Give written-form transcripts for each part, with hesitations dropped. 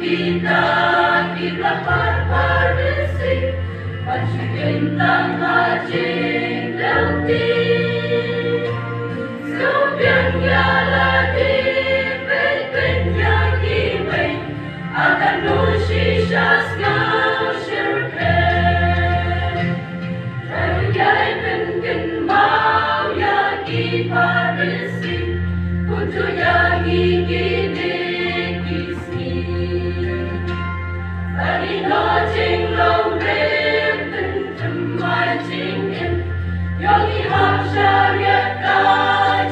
kita kita parparisi Pagkintang ating lauti Sobyang yalati Pagkanya kimay Akan nushishas ngau shirken Tariyay pengen mau yagi parisi Kuntu yagi ginig isni Tari no jing long rim Tentem mai jing in Yogi hap syariat ka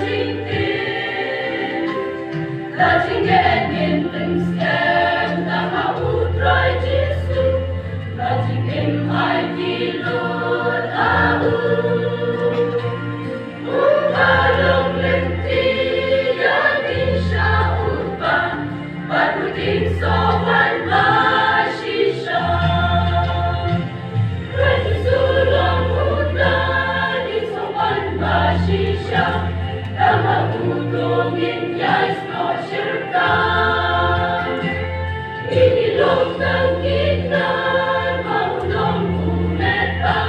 jing in La jing gen in Teng skem Tama utrai jisu La jing in mai kilot au Umbalong lenti Yagi sya upan Padutin sopan masisya Raja sulang udan Di sopan masisya Tama utungin yais no syirka Inilong ng gitnan Maulong umeta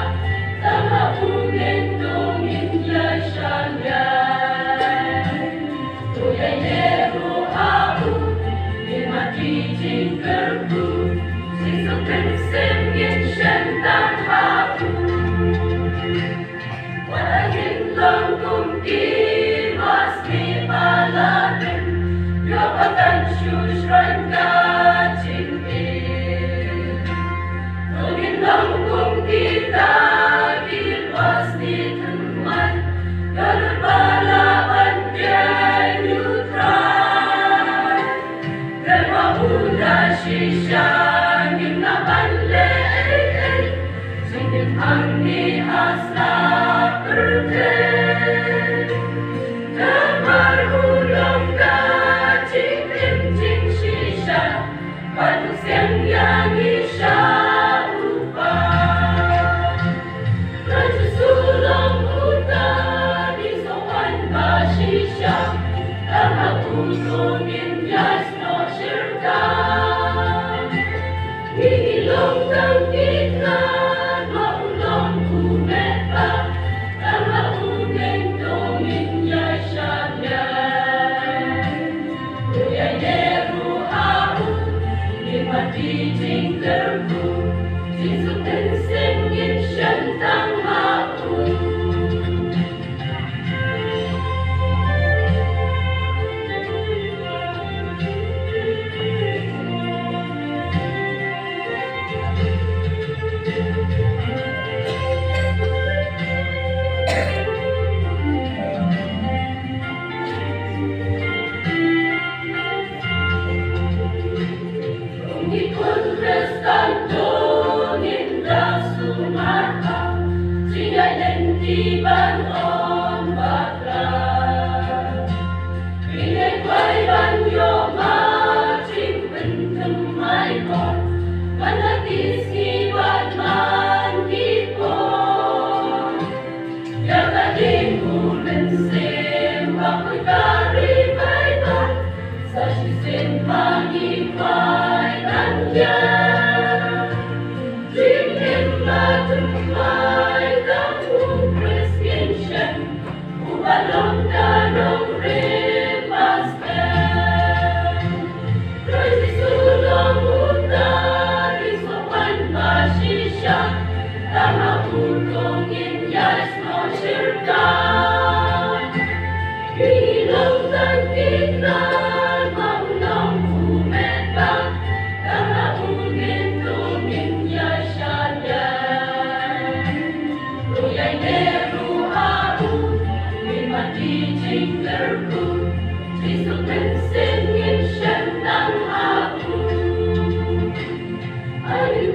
Tama ungentungin yais syalyan Tuyay nero au Mati jing kerbu Sisok pensem yin shen tang hau Walahin lang kung kiwas ni palatin Yopatan syushran ka jing in Tugin lang kung kita kiwas ni teman Galut balaban biay neutral Dema udah shishan Yung nabanle Singin angni hasla perde Damar ulang ka Jing jing shisha Padu siang yang isya upa Raja sulang uta Di sopan ba shisha Tama utungin yas no syirka Hihilong ng gitnan Maulong umeta Tama ungentungin yas syalyan Tuyay nero hau Limati jing kerbu Jisuk tenseng yin shen tang hau Ikut restanto ninda sumata Singay lenti ban on batra Ingay kway ban yo ma Ching pentem mai kon Manatis kibat man kipon Yaka ding ulen sim Bakoy kari baitan Sa shisin mangi kway Jing in matem mai Tang prescription Ubalong danong rimastem Raja sulang uta Di sopan masisya Tama utungin yas no syirka Hihilong ng gitnan Maulong umeta Tama ungentungin yas syalyan Tuyay nero hau Limati jing kerbu Sisok pensem yin shen tang hau Ay,